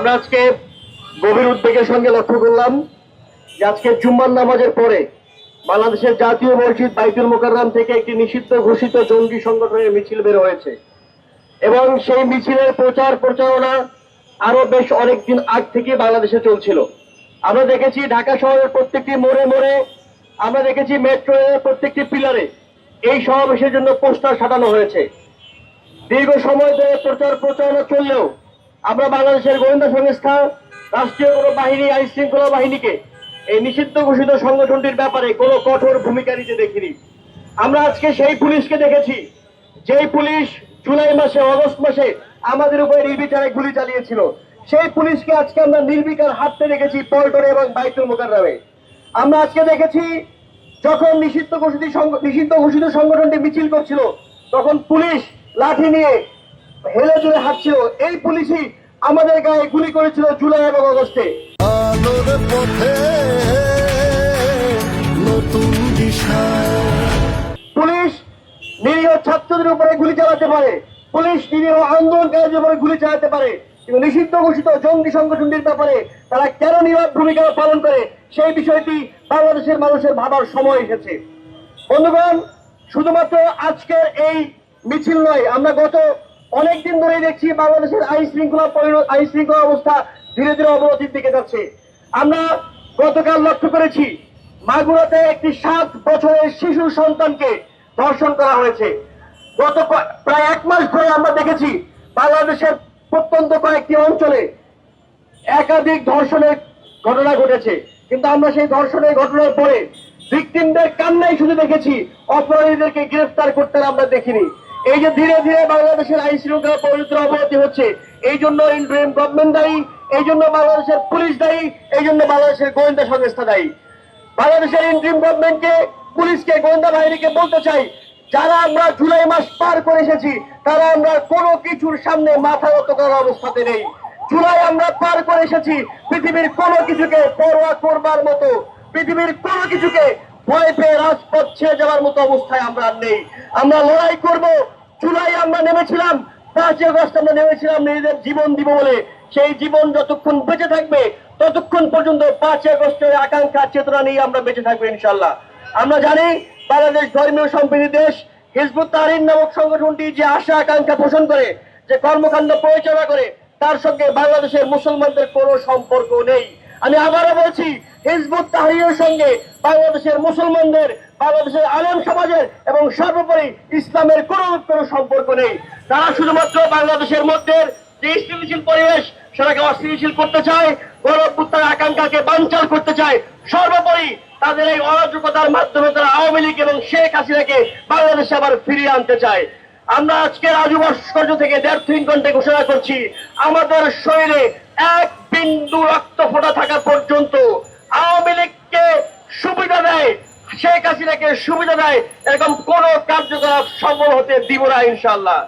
আমরা আজকে গভীর উদ্বেগের সঙ্গে লক্ষ্য করলাম যে আজকে জুম্মার নামাজের পরে বাংলাদেশের জাতীয় মসজিদ বাইতুল মোকাররম থেকে একটি নিষিদ্ধ ঘোষিত জঙ্গি সংগঠনের মিছিল বের হয়েছে এবং সেই মিছিলের প্রচার প্রচারণা আরো বেশ অনেকদিন আগ থেকে বাংলাদেশে চলছিল। আমরা দেখেছি ঢাকা শহরের প্রত্যেকটি মোড়ে মোড়ে, আমরা দেখেছি মেট্রো এর প্রত্যেকটি পিলারে এই সমাবেশের জন্য পোস্টার সাজানো হয়েছে। দীর্ঘ সময় ধরে প্রচার প্রচারণা চললেও আমরা বাংলাদেশের গোয়েন্দা সংস্থা, রাষ্ট্রীয় কোনো বাহিনী, আইন শৃঙ্খলা বাহিনীকে এই নিষিদ্ধ ঘোষিত সংগঠনটির ব্যাপারে কোনো কঠোর ভূমিকা নিতে দেখিনি। আমরা আজকে সেই পুলিশকে দেখেছি যেই পুলিশ জুলাই মাসে, অগস্ট মাসে আমাদের উপরে নির্বিচারে গুলি চালিয়েছিল। সেই পুলিশকে আজকে আমরা নির্বিকার হাঁটতে দেখেছি পল্টনে এবং বাইতুল মোকাররমে। আমরা আজকে দেখেছি যখন নিষিদ্ধ ঘোষিত সংগঠনটি মিছিল করছিল তখন পুলিশ লাঠি নিয়ে হেলে দুলে হাঁটছিল। এই পুলিশই আমাদের গায়ে গুলি করেছিল জুলাই এবং অগস্টে। আলোর পথে নতুন দিশা। পুলিশ নিরীহ ছাত্রদের উপরে গুলি চালাতে পারে, পুলিশ নিরীহ আন্দোলনকারীদের উপরে গুলি চালাতে পারে, কিন্তু নিষিদ্ধ ঘোষিত জঙ্গি সংগঠনটির ব্যাপারে তারা কেন নীরব ভূমিকা পালন করে সেই বিষয়টি বাংলাদেশের মানুষের ভাবার সময় এসেছে। বন্ধুগণ, শুধুমাত্র আজকের এই মিছিল নয়, আমরা গত অনেকদিন ধরেই দেখছি বাংলাদেশের আইন শৃঙ্খলা অবস্থা ধীরে ধীরে অবনতির দিকে যাচ্ছে। আমরা গতকাল লক্ষ্য করেছি মাগুরাতে একটি 7 বছরের শিশু সন্তানকে ধর্ষণ করা হয়েছে। গত প্রায় 1 মাস ধরে আমরা দেখেছি বাংলাদেশের প্রত্যন্ত কয়েকটি অঞ্চলে একাধিক ধর্ষণের ঘটনা ঘটেছে, কিন্তু আমরা সেই ধর্ষণের ঘটনার পরে ভিকটিমদের কান্নাই শুধু দেখেছি, অপরাধীদেরকে গ্রেফতার করতে আমরা দেখিনি। এই যে ধীরে ধীরে বাংলাদেশের আইন শৃঙ্খলা পরিস্থিতির অবনতি হচ্ছে, এই জন্য ইন্টারিম গভর্নমেন্ট দায়ী, এই জন্য বাংলাদেশের পুলিশ দায়ী, এই জন্য বাংলাদেশের গোয়েন্দা সংস্থা দায়ী। বাংলাদেশের ইন্টারিম গভর্নমেন্টকে, পুলিশকে, গোয়েন্দা বাহিনীকে বলতে চাই, যারা আমরা জুলাই মাস পার করে এসেছি তারা আমরা কোনো কিছুর সামনে মাথা নত করার অবস্থাতে নেই। জুলাই আমরা পার করে এসেছি, পৃথিবীর কোনো কিছুকে পরোয়া করবার মতো, পৃথিবীর কোনো কিছুকে ভয় পেয়ে রাজপথ ছেড়ে যাওয়ার মতো অবস্থায় আমরা আর নেই। আমরা লড়াই করব। জুলাই আমরা নেমেছিলাম, 5 আগস্ট আমরা নেমেছিলাম নিজেদের জীবন দিব বলে। সেই জীবন যতক্ষণ বেঁচে থাকবে ততক্ষণ পর্যন্ত 5 আগস্টের আকাঙ্ক্ষা চেতনা নিয়ে আমরা বেঁচে থাকবো ইনশাল্লাহ। আমরা জানি বাংলাদেশ ধর্মীয় সম্প্রীতি দেশ। হিজবুত তাহরীর নামক সংগঠনটি যে আশা আকাঙ্ক্ষা পোষণ করে, যে কর্মকাণ্ড পরিচালনা করে, তার সঙ্গে বাংলাদেশের মুসলমানদের কোনো সম্পর্ক নেই। আমি আবারও বলছি, হিজবুত তাহরীরের সঙ্গে বাংলাদেশের মুসলমানদের, বাংলাদেশের আলেম সমাজের এবং সর্বোপরি ইসলামের কোনো সম্পর্ক নেই। তারা শুধুমাত্র বাংলাদেশের মধ্যে যে স্থিতিশীল পরিবেশ সেটাকে অস্থিতিশীল করতে চায়, গণঅভ্যুত্থানের আকাঙ্ক্ষাকে বানচাল করতে চায়। সর্বোপরি তাদের এই অরাজকতার মাধ্যমে তারা আওয়ামী লীগ এবং শেখ হাসিনাকে বাংলাদেশে আবার ফিরিয়ে আনতে চায়। আমরা আজকে রাজু ভাস্কর্য থেকে 1.5-3 ঘন্টা ঘোষণা করছি, আমাদের শরীরে 1 বিন্দু রক্ত ফোঁটা থাকা পর্যন্ত আওয়ামী লীগকে সুবিধা দেয়, শেখ হাসিনাকে সুবিধা দেয়, এরকম কোন কার্যকলাপ সম্ভব হতে দিব না ইনশাআল্লাহ।